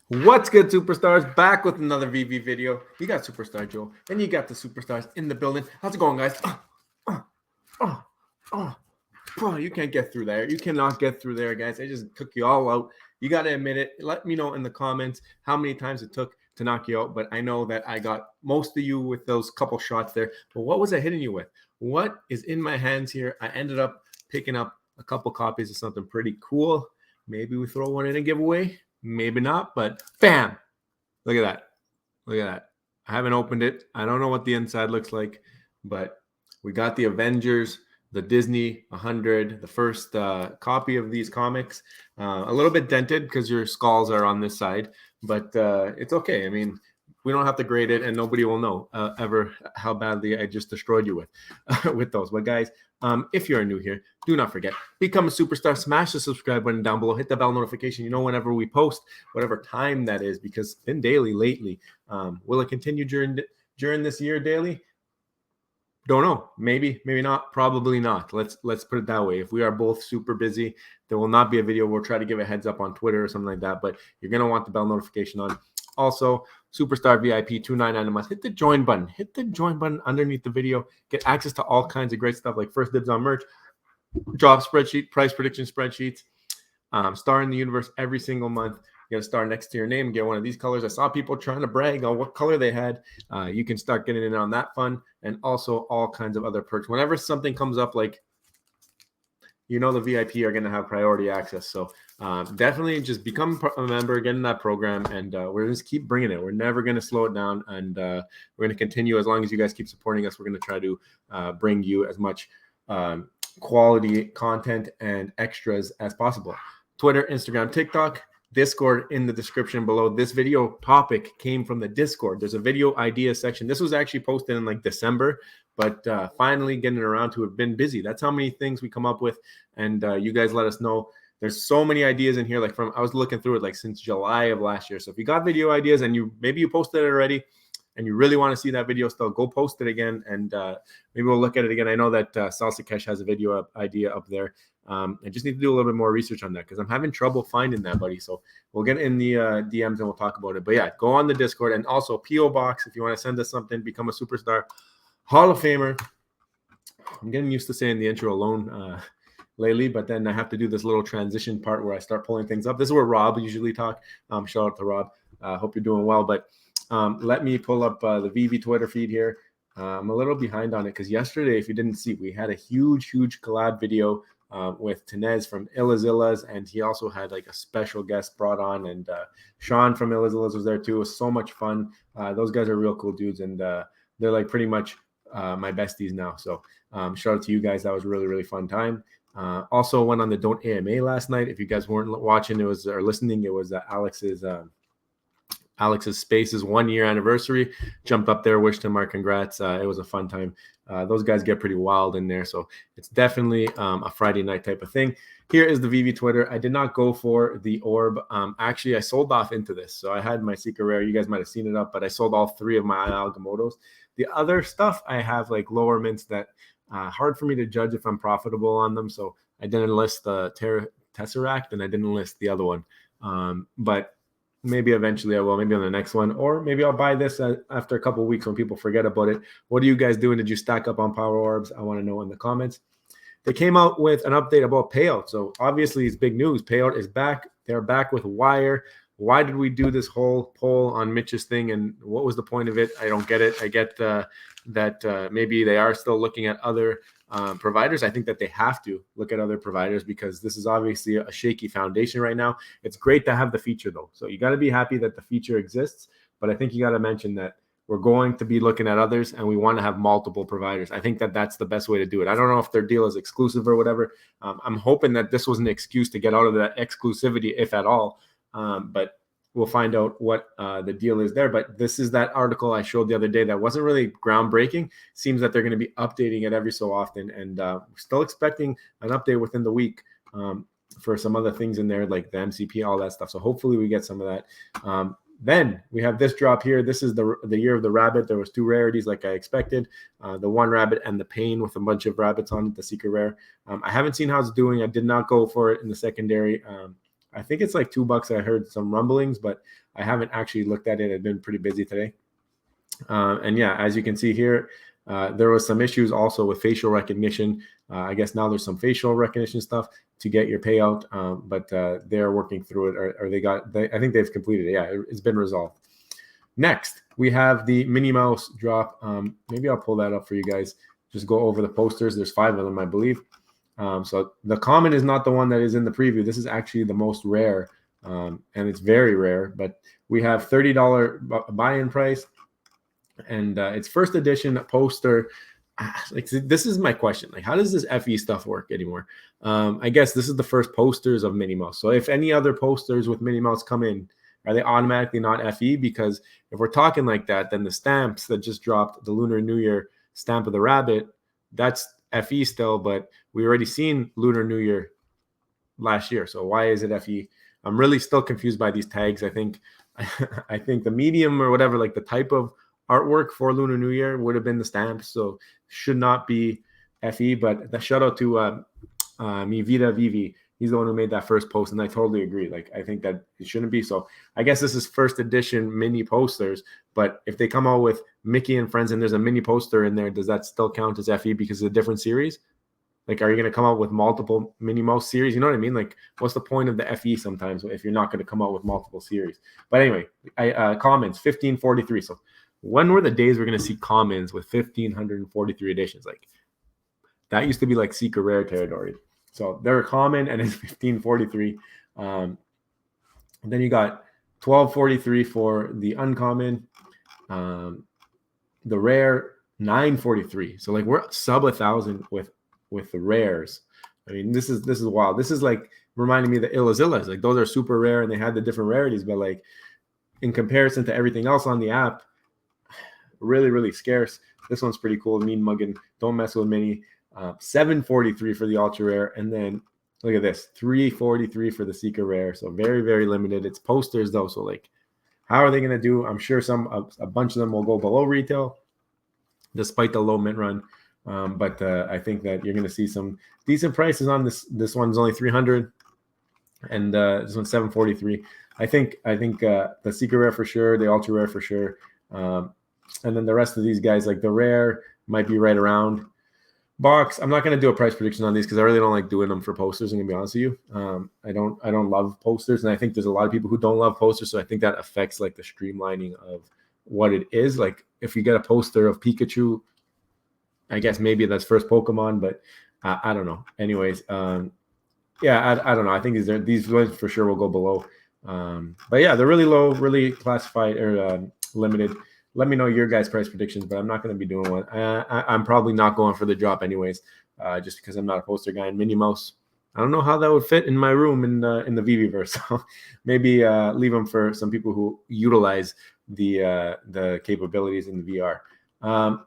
What's good, superstars? Back with another VV video. You got Superstar Joe, and you got the superstars in the building. How's it going, guys? Oh, you can't get through there. You cannot get through there, guys. I just took you all out. You got to admit it. Let me know in the comments how many times it took to knock you out. But I know that I got most of you with those couple shots there. But what was I hitting you with? What is in my hands here? I ended up picking up a couple copies of something pretty cool. Maybe we throw one in a giveaway. Maybe not, but bam! Look at that. Look at that. I haven't opened it. I don't know what the inside looks like, but we got the Avengers, the Disney 100, the first copy of these comics. A little bit dented because your skulls are on this side, but it's okay. I mean, we don't have to grade it, and nobody will know ever how badly I just destroyed you with those. But guys, if you're new here, do not forget, become a superstar. Smash the subscribe button down below. Hit the bell notification. You know whenever we post, whatever time that is, because it's been daily lately. Will it continue during this year daily? Don't know. Maybe not. Probably not. Let's put it that way. If we are both super busy, there will not be a video. We'll try to give a heads up on Twitter or something like that. But you're gonna want the bell notification on. Also, Superstar VIP $2.99 a month. Hit the join button. Hit the join button underneath the video. Get access to all kinds of great stuff like first dibs on merch, drop spreadsheet, price prediction spreadsheets, star in the universe every single month. You got to star next to your name and get one of these colors. I saw people trying to brag on what color they had. You can start getting in on that fun, and also all kinds of other perks. Whenever something comes up, like, you know, the VIP are going to have priority access. So definitely just become a member, get in that program, and we're just keep bringing it. We're never going to slow it down, and we're going to continue as long as you guys keep supporting us. We're going to try to bring you as much quality content and extras as possible. Twitter, Instagram, TikTok, Discord in the description below. This video topic came from the Discord. There's a video idea section. This was actually posted in like December, but finally getting around to it. Been busy. That's how many things we come up with, and you guys let us know. There's so many ideas in here. Like I was looking through it like since July of last year. So if you got video ideas and maybe you posted it already, and you really want to see that video still, go post it again, and maybe we'll look at it again. I know that Salsa Kesh has a video idea up there. I just need to do a little bit more research on that because I'm having trouble finding that, buddy. So we'll get in the DMs and we'll talk about it. But yeah, go on the Discord, and also P.O. Box if you want to send us something, become a superstar, Hall of Famer. I'm getting used to saying the intro alone lately, but then I have to do this little transition part where I start pulling things up. This is where Rob usually talk. Shout out to Rob. Hope you're doing well. But let me pull up the VV Twitter feed here. I'm a little behind on it because yesterday, if you didn't see, we had a huge collab video with Tenez from Illazillas, and he also had like a special guest brought on, and Sean from Illazillas was there too. It was so much fun. Those guys are real cool dudes, and they're like pretty much my besties now. So shout out to you guys. That was really fun time. Also went on the Don't AMA last night. If you guys weren't watching, it was or listening, it was Alex's Space's 1 year anniversary. Jumped up there, wished him our congrats. It was a fun time. Those guys get pretty wild in there, so it's definitely a Friday night type of thing. Here is the VV Twitter. I did not go for the orb. Actually, I sold off into this. So I had my secret rare. You guys might have seen it up, but I sold all 3 of my Algamotos. The other stuff, I have like lower mints that hard for me to judge if I'm profitable on them. So I didn't list the Tesseract, and I didn't list the other one. But maybe eventually I will, maybe on the next one, or maybe I'll buy this after a couple of weeks when people forget about it. What are you guys doing? Did you stack up on Power Orbs? I want to know in the comments. They came out with an update about payout. So obviously it's big news. Payout is back. They're back with Wire. Why did we do this whole poll on Mitch's thing, and what was the point of it? I don't get it. I get that maybe they are still looking at other providers. I think that they have to look at other providers because this is obviously a shaky foundation right now. It's great to have the feature though. So you got to be happy that the feature exists, but I think you got to mention that we're going to be looking at others and we want to have multiple providers. I think that that's the best way to do it. I don't know if their deal is exclusive or whatever. I'm hoping that this was an excuse to get out of that exclusivity, if at all. But we'll find out what the deal is there. But this is that article I showed the other day that wasn't really groundbreaking. Seems that they're going to be updating it every so often. And we're still expecting an update within the week for some other things in there, like the MCP, all that stuff. So hopefully we get some of that. Then we have this drop here. This is the year of the rabbit. There was 2 rarities like I expected. The 1 rabbit and the pain with a bunch of rabbits on it, the secret rare. I haven't seen how it's doing. I did not go for it in the secondary. I think it's like $2. I heard some rumblings, but I haven't actually looked at it. I've been pretty busy today. And yeah, as you can see here, there was some issues also with facial recognition. I guess now there's some facial recognition stuff to get your payout, but they're working through it, or I think they've completed it. Yeah, it's been resolved. Next, we have the Minnie Mouse drop. Maybe I'll pull that up for you guys. Just go over the posters. There's 5 of them, I believe. So the common is not the one that is in the preview. This is actually the most rare, and it's very rare. But we have $30 buy-in price, and it's first edition poster. Like, this is my question. Like, how does this FE stuff work anymore? I guess this is the first posters of Minnie Mouse. So if any other posters with Minnie Mouse come in, are they automatically not FE? Because if we're talking like that, then the stamps that just dropped, the Lunar New Year stamp of the rabbit, that's FE still, but we already seen Lunar New Year last year. So why is it FE? I'm really still confused by these tags. I think the medium or whatever, like the type of artwork for Lunar New Year would have been the stamps, so should not be FE. But the shout out to Veve. He's the one who made that first post, and I totally agree. Like, I think that it shouldn't be. So I guess this is first edition mini posters, but if they come out with Mickey and Friends and there's a mini poster in there, does that still count as FE because it's a different series? Like, are you going to come out with multiple Minnie Mouse series? You know what I mean? Like, what's the point of the FE sometimes if you're not going to come out with multiple series? But anyway, comments, 1543. So when were the days we're going to see commons with 1,543 editions? Like, that used to be like secret rare territory. So they're common, and it's 1543. And then you got 1243 for the uncommon, the rare 943. So like we're sub 1,000 with the rares. I mean, this is wild. This is like reminding me of the Illas. Like, those are super rare and they had the different rarities, but like in comparison to everything else on the app, really, really scarce. This one's pretty cool. Mean Muggin, Don't Mess with Minnie. 743 for the ultra rare, and then look at this, 343 for the secret rare. So very, very limited. It's posters though, so like, how are they going to do? I'm sure a bunch of them will go below retail despite the low mint run, but I think that you're going to see some decent prices on this. This one's only 300, and this one's 743. I think the secret rare for sure, the ultra rare for sure, and then the rest of these guys, like the rare might be right around box. I'm not going to do a price prediction on these because I really don't like doing them for posters. I'm going to be honest with you. I don't love posters, and I think there's a lot of people who don't love posters. So I think that affects like the streamlining of what it is. Like, if you get a poster of Pikachu, I guess maybe that's first Pokemon, but I don't know. Anyways, yeah, I don't know. I think these ones for sure will go below. But yeah, they're really low, really classified or limited. Let me know your guys' price predictions, but I'm not going to be doing one. I'm probably not going for the drop anyways, just because I'm not a poster guy. And Minnie Mouse, I don't know how that would fit in my room in the Veveverse. So maybe leave them for some people who utilize the capabilities in the VR.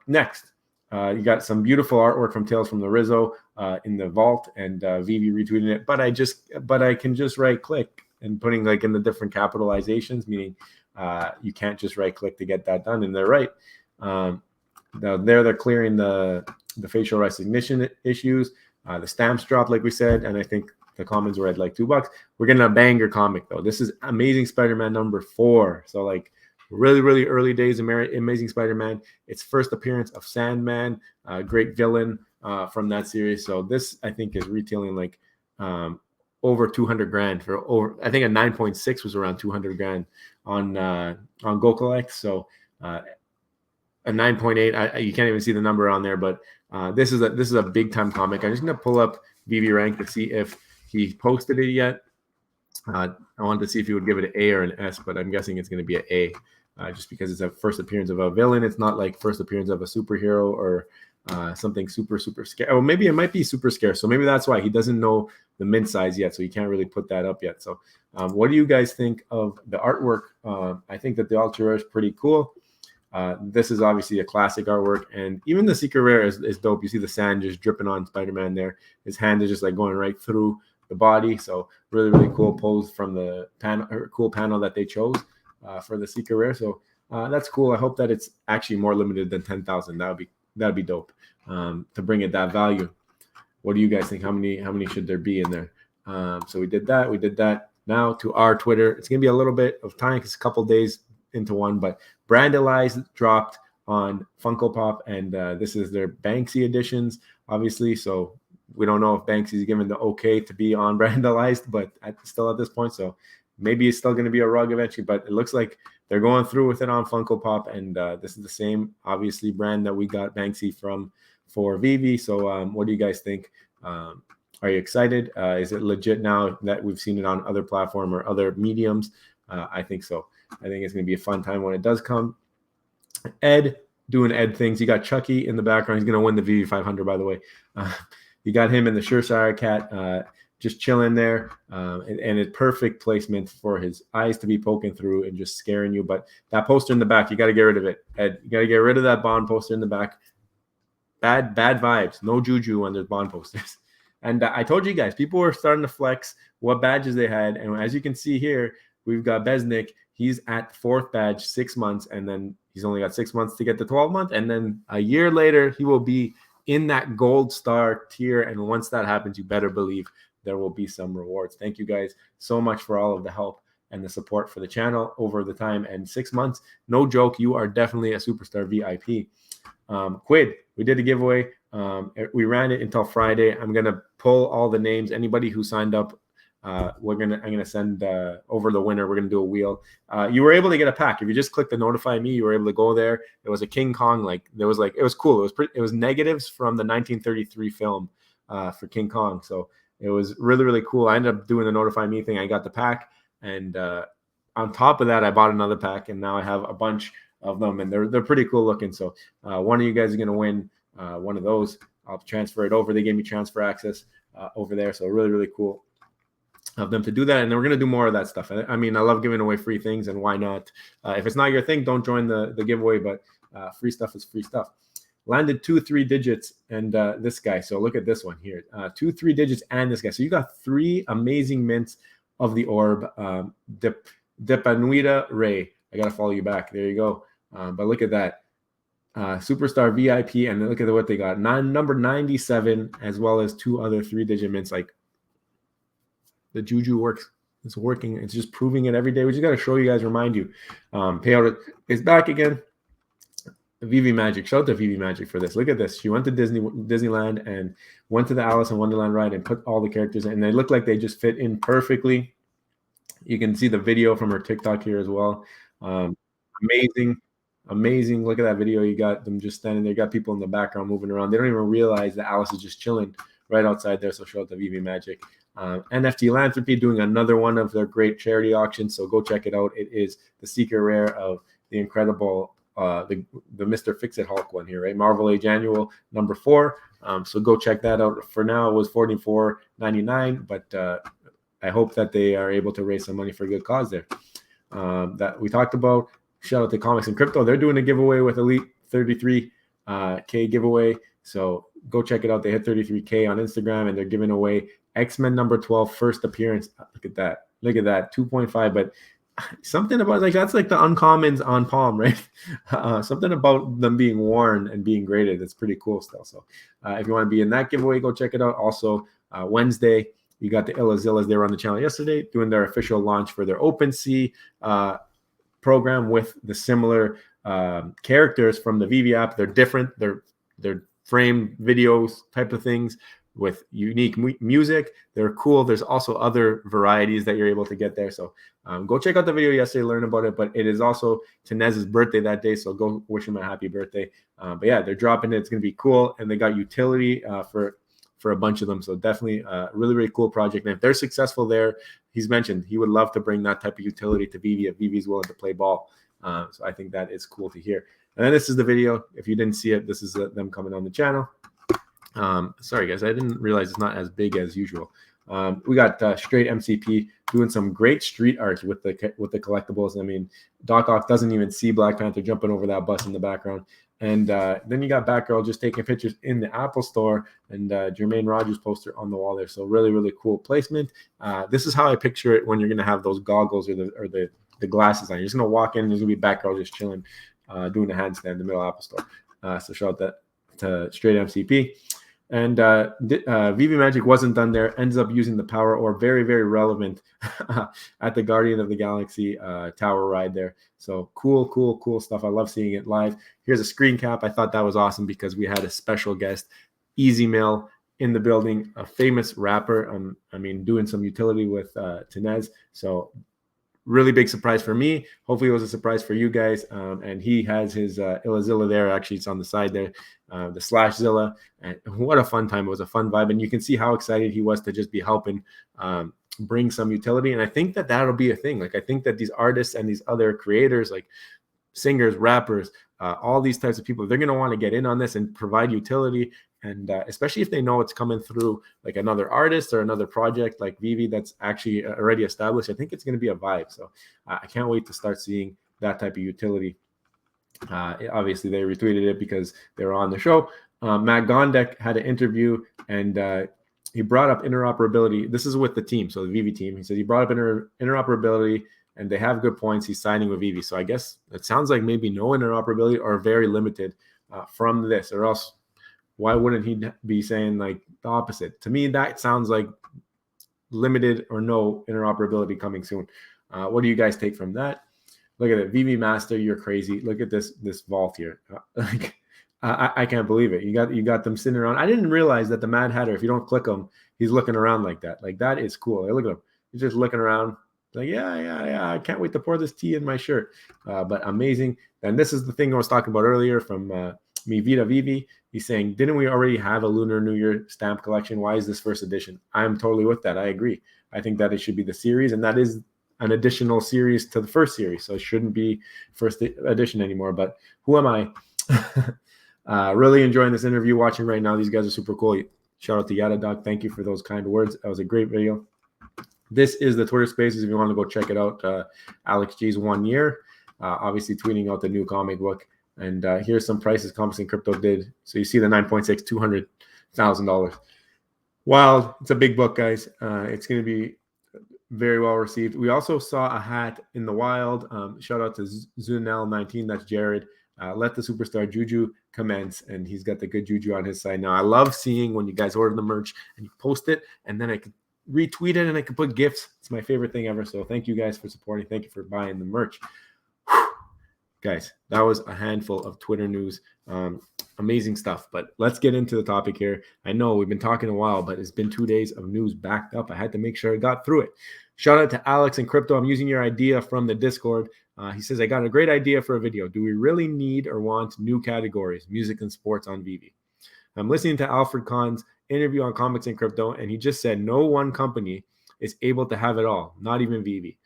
Next, you got some beautiful artwork from Tales from the Rizzo in the vault, and Veve retweeted it. But I can just right click and putting like in the different capitalizations, meaning you can't just right click to get that done, and they're right. Now they're clearing the facial recognition issues. The stamps dropped, like we said, and I think the commons were at like $2. We're getting a banger comic though. This is Amazing Spider-Man number 4. So like really, really early days of Amazing Spider-Man. It's first appearance of Sandman, great villain from that series. So this, I think, is retailing like over 200 grand for over. I think a 9.6 was around 200 grand on Go Collect. So a 9.8, you can't even see the number on there, but this is a big time comic. I'm just gonna pull up Veve rank to see if he posted it yet. I wanted to see if he would give it an A or an S, but I'm guessing it's going to be an A, just because it's a first appearance of a villain. It's not like first appearance of a superhero or something super scary. Oh, maybe it might be super scarce. So maybe that's why he doesn't know the mint size yet. So he can't really put that up yet. So what do you guys think of the artwork? I think that the ultra rare is pretty cool. This is obviously a classic artwork, and even the secret rare is dope. You see the sand just dripping on Spider-Man there. His hand is just like going right through the body. So really, really cool pose from the cool panel that they chose for the secret rare. So that's cool. I hope that it's actually more limited than 10,000. That'd be dope to bring it that value. What do you guys think? How many should there be in there? So we did that. now to our Twitter. It's going to be a little bit of time because a couple days into one, but Brandalized dropped on Funko Pop, and this is their Banksy editions, obviously. So we don't know if Banksy's given the okay to be on Brandalized, but still at this point. So maybe it's still going to be a rug eventually, but it looks like they're going through with it on Funko Pop, and this is the same, obviously, brand that we got Banksy from for Veve. So what do you guys think? Are you excited? Is it legit now that we've seen it on other platform or other mediums? I think so. I think it's going to be a fun time when it does come. Ed doing Ed things. You got Chucky in the background. He's going to win the Veve 500, by the way. You got him in the Surefire cat, just chilling there, and it's perfect placement for his eyes to be poking through and just scaring you. But that poster in the back, you got to get rid of it, Ed. You got to get rid of that Bond poster in the back. Bad vibes. No juju when there's Bond posters. And I told you guys, people were starting to flex what badges they had. And as you can see here, we've got Besnick. He's at 4th badge, 6 months, and then he's only got 6 months to get the 12 month. And then a year later, he will be in that gold star tier. And once that happens, you better believe there will be some rewards. Thank you guys so much for all of the help and the support for the channel over the time. And 6 months, no joke, you are definitely a superstar VIP. Quid, we did a giveaway. We ran it until Friday. I'm gonna pull all the names. Anybody who signed up, I'm gonna send over the winner. We're gonna do a wheel. You were able to get a pack if you just click the notify me. You were able to go there. It was a King Kong. It was cool. It was negatives from the 1933 film for King Kong. So it was really cool. I ended up doing the notify me thing. I got the pack, and on top of that, I bought another pack, and now I have a bunch of them, and they're pretty cool looking. So one of you guys is gonna win one of those. I'll transfer it over. They gave me transfer access over there, so really cool of them to do that. And then we're gonna do more of that stuff. I mean, I love giving away free things, and why not? If it's not your thing, don't join the giveaway. But free stuff is free stuff. Landed 2 3 digits, and this guy. So look at this one here, 2 3 digits, and this guy. So you got 3 amazing mints of the orb. Depanuita Ray. I gotta follow you back. There you go. But look at that. Superstar VIP, and look at what they got. Number 97, as well as 2 other 3-digit mints. Like, the juju works. It's working. It's just proving it every day. We just got to show you guys, remind you. Payout is back again. Veve Magic. Shout out to Veve Magic for this. Look at this. She went to Disneyland and went to the Alice in Wonderland ride and put all the characters in. And they look like they just fit in perfectly. You can see the video from her TikTok here as well. Amazing. Look at that video. You got them just standing there. You got people in the background moving around. They don't even realize that Alice is just chilling right outside there. So shout out to Veve Magic. NFT Philanthropy doing another one of their great charity auctions. So go check it out. It is the secret rare of the incredible, the Mr. Fix-It Hulk one here, right? Marvel Age Annual number 4. So go check that out. For now, it was $44.99, but I hope that they are able to raise some money for a good cause there. That we talked about. Shout out to Comics and Crypto. They're doing a giveaway with Elite 33K giveaway. So go check it out. They hit 33K on Instagram, and they're giving away X-Men number 12 first appearance. Look at that. 2.5. But something about, like, that's like the uncommons on Palm, right? Something about them being worn and being graded. That's pretty cool still. So if you want to be in that giveaway, go check it out. Also, Wednesday, you got the Illazillas. They were on the channel yesterday doing their official launch for their OpenSea program with the similar characters from the Veve app. They're different. They're framed videos type of things with unique music. They're cool. There's also other varieties that you're able to get there. So go check out the video yesterday, learn about it. But it is also Tenez's birthday that day, so go wish him a happy birthday. But yeah, they're dropping it. It's going to be cool. And they got utility for a bunch of them. So definitely a really cool project. And if they're successful there, he's mentioned he would love to bring that type of utility to Veve if Veve is willing to play ball. So I think that is cool to hear. And then this is the video. If you didn't see it, this is them coming on the channel. Sorry, guys. I didn't realize it's not as big as usual. We got Straight MCP doing some great street art with the collectibles. I mean, Doc Ock doesn't even see Black Panther jumping over that bus in the background. And then you got Batgirl just taking pictures in the Apple Store, and Jermaine Rogers poster on the wall there. So really cool placement. This is how I picture it when you're going to have those goggles or the glasses on. You're just going to walk in and there's going to be Batgirl just chilling, doing a handstand in the middle of Apple Store. So shout out that to Straight MCP. And Veve Magic wasn't done there, ends up using the power or very, very relevant at the Guardian of the Galaxy tower ride there. So cool stuff. I love seeing it live. Here's a screen cap. I thought that was awesome because we had a special guest, Easy Mail, in the building, a famous rapper. Doing some utility with Tenez. So really big surprise for me. Hopefully it was a surprise for you guys. And he has his Illazilla there. Actually, it's on the side there, the /Zilla. And what a fun time. It was a fun vibe. And you can see how excited he was to just be helping bring some utility. And I think that that'll be a thing. Like, I think that these artists and these other creators, like singers, rappers, all these types of people, they're going to want to get in on this and provide utility. And especially if they know it's coming through like another artist or another project like Veve that's actually already established, I think it's going to be a vibe. So I can't wait to start seeing that type of utility. Obviously, they retweeted it because they were on the show. Matt Gondek had an interview, and he brought up interoperability. This is with the team, so the Veve team. He said he brought up interoperability, and they have good points. He's signing with Veve. So I guess it sounds like maybe no interoperability or very limited from this, or else why wouldn't he be saying like the opposite? To me, that sounds like limited or no interoperability coming soon. What do you guys take from that? Look at it. Veve Master, you're crazy. Look at this vault here. I can't believe it. You got them sitting around. I didn't realize that the Mad Hatter, if you don't click him, he's looking around like that. Like, that is cool. Hey, look at him. He's just looking around. Like, yeah. I can't wait to pour this tea in my shirt. But amazing. And this is the thing I was talking about earlier from Mi Vida Veve. He's saying, didn't we already have a Lunar New Year stamp collection? Why is this first edition? I'm totally with that. I agree. I think that it should be the series, and that is an additional series to the first series. So it shouldn't be first edition anymore. But who am I? Really enjoying this interview, watching right now. These guys are super cool. Shout out to Yada Dog. Thank you for those kind words. That was a great video. This is the Twitter Spaces. If you want to go check it out, Alex G's 1 year, obviously tweeting out the new comic book. And here's some prices Comics and Crypto did. So you see the 9.6, $200,000. Wild. It's a big book, guys. It's going to be very well received. We also saw a hat in the wild. Shout out to Zunel19. That's Jared. Let the superstar Juju commence, and he's got the good Juju on his side. Now, I love seeing when you guys order the merch and you post it, and then I could retweet it and I could put GIFs. It's my favorite thing ever. So thank you guys for supporting. Thank you for buying the merch. Guys, that was a handful of Twitter news. Amazing stuff. But let's get into the topic here. I know we've been talking a while, but it's been 2 days of news backed up. I had to make sure I got through it. Shout out to Alex and Crypto. I'm using your idea from the Discord. He says, I got a great idea for a video. Do we really need or want new categories, music and sports on Veve? I'm listening to Alfred Kahn's interview on Comics and Crypto, and he just said no one company is able to have it all, not even Veve.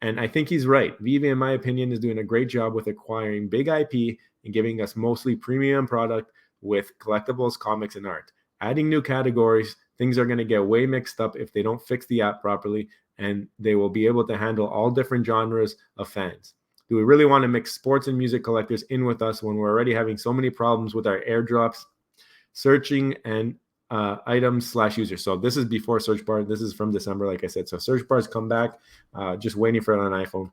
And I think he's right. Veve, in my opinion, is doing a great job with acquiring big IP and giving us mostly premium product with collectibles, comics, and art. Adding new categories, things are going to get way mixed up if they don't fix the app properly, and they will be able to handle all different genres of fans. Do we really want to mix sports and music collectors in with us when we're already having so many problems with our airdrops, searching, and items/users? So this is before search bar. This is from December, like I said. So search bars come back, just waiting for it on iPhone.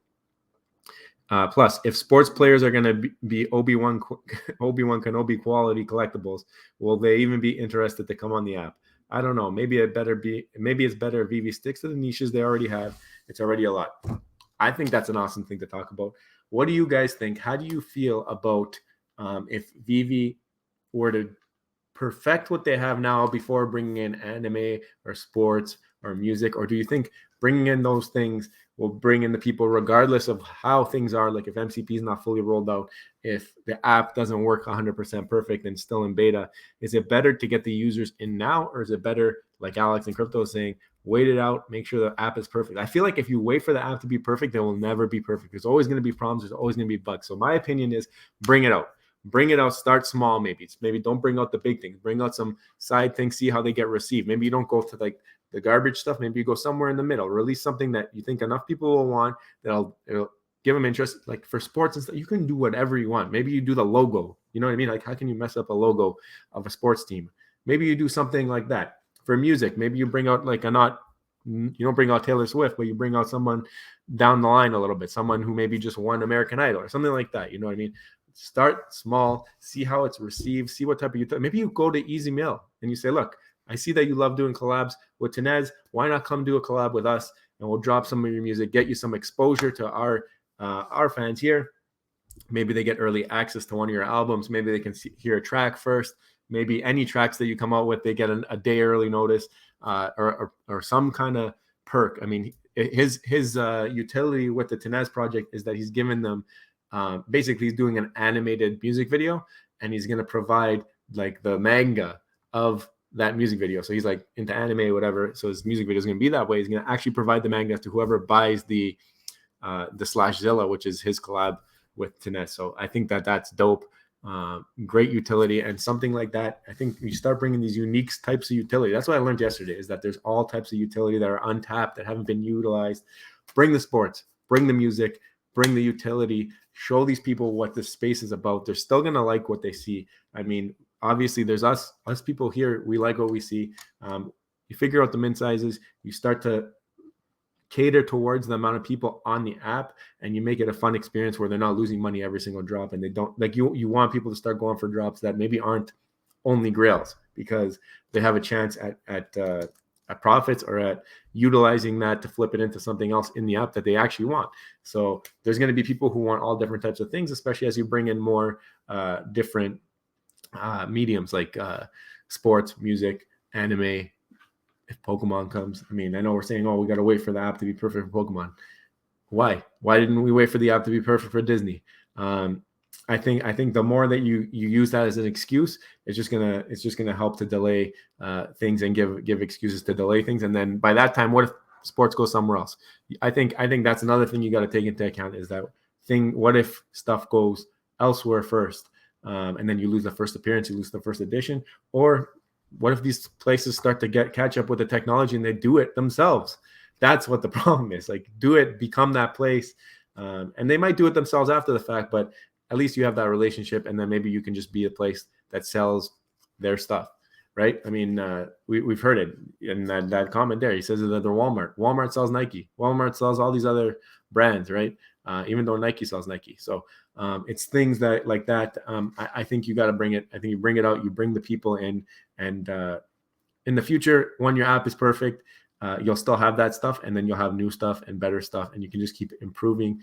Plus, if sports players are going to be Obi-Wan Kenobi quality collectibles, will they even be interested to come on the app? I don't know. Maybe it's better if Veve sticks to the niches they already have. It's already a lot. I think that's an awesome thing to talk about. What do you guys think? How do you feel about if Veve were to perfect what they have now before bringing in anime or sports or music? Or do you think bringing in those things will bring in the people regardless of how things are? Like if MCP is not fully rolled out, if the app doesn't work 100% perfect and still in beta, is it better to get the users in now? Or is it better, like Alex and Crypto is saying, wait it out, make sure the app is perfect? I feel like if you wait for the app to be perfect, it will never be perfect. There's always going to be problems. There's always going to be bugs. So my opinion is bring it out. Bring it out. Start small. Maybe don't bring out the big things. Bring out some side things. See how they get received. Maybe you don't go to like the garbage stuff. Maybe you go somewhere in the middle. Release something that you think enough people will want, it'll give them interest. Like for sports and stuff, you can do whatever you want. Maybe you do the logo. You know what I mean? Like how can you mess up a logo of a sports team? Maybe you do something like that. For music, maybe you bring out like you don't bring out Taylor Swift, but you bring out someone down the line a little bit, someone who maybe just won American Idol or something like that. You know what I mean? start small, see how it's received, see what type of maybe you go to Easy Mail and you say, look, I see that you love doing collabs with Tenez. Why not come do a collab with us, and we'll drop some of your music, get you some exposure to our fans here. Maybe they get early access to one of your albums. Maybe they can hear a track first. Maybe any tracks that you come out with, they get a day early notice, or some kind of perk. I mean, his utility with the Tenez project is that he's given them, basically he's doing an animated music video, and he's going to provide like the manga of that music video. So he's like into anime or whatever. So his music video is going to be that way. He's going to actually provide the manga to whoever buys the /Zilla, which is his collab with Tenez. So I think that that's dope. Great utility, and something like that. I think you start bringing these unique types of utility. That's what I learned yesterday, is that there's all types of utility that are untapped, that haven't been utilized. Bring the sports, bring the music, bring the utility, show these people what this space is about. They're still going to like what they see. I mean, obviously there's us people here. We like what we see. You figure out the min sizes, you start to cater towards the amount of people on the app, and you make it a fun experience where they're not losing money every single drop, and they don't like you want people to start going for drops that maybe aren't only grails, because they have a chance at profits, or at utilizing that to flip it into something else in the app that they actually want. So there's going to be people who want all different types of things, especially as you bring in more different mediums like sports, music, anime. If Pokemon comes, I mean, I know we're saying, oh, we got to wait for the app to be perfect for Pokemon. Why didn't we wait for the app to be perfect for Disney? I think the more that you use that as an excuse, it's just gonna help to delay things, and give excuses to delay things. And then by that time, what if sports goes somewhere else? I think that's another thing you got to take into account, is that thing. What if stuff goes elsewhere first, and then you lose the first appearance, you lose the first edition? Or what if these places start to catch up with the technology and they do it themselves? That's what the problem is. Like, do it, become that place. And they might do it themselves after the fact, but at least you have that relationship, and then maybe you can just be a place that sells their stuff, right? I mean, we've heard it in that comment there. He says that they're Walmart. Walmart sells Nike. Walmart sells all these other brands, right? Even though Nike sells Nike. So it's things that like that. I think you got to bring it. I think you bring it out. You bring the people in, and in the future, when your app is perfect, you'll still have that stuff, and then you'll have new stuff and better stuff, and you can just keep improving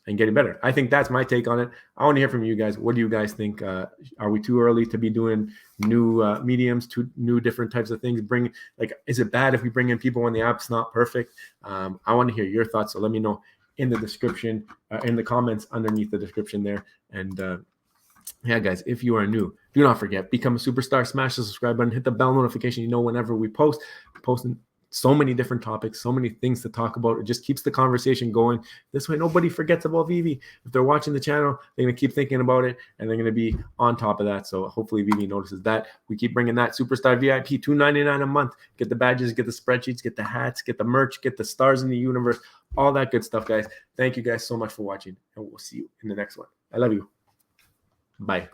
and getting better. I think that's my take on it. I want to hear from you guys. What do you guys think? Are we too early to be doing new mediums, to new different types of things? Is it bad if we bring in people when the app's not perfect? I want to hear your thoughts. So let me know in the description, in the comments underneath the description there. And yeah, guys, if you are new, do not forget, become a superstar, smash the subscribe button, hit the bell notification. You know, whenever we posting so many different topics, so many things to talk about. It just keeps the conversation going. This way, nobody forgets about Veve. If they're watching the channel, they're going to keep thinking about it, and they're going to be on top of that. So hopefully Veve notices that. We keep bringing that Superstar VIP, $2.99 a month. Get the badges, get the spreadsheets, get the hats, get the merch, get the stars in the universe, all that good stuff, guys. Thank you guys so much for watching, and we'll see you in the next one. I love you. Bye.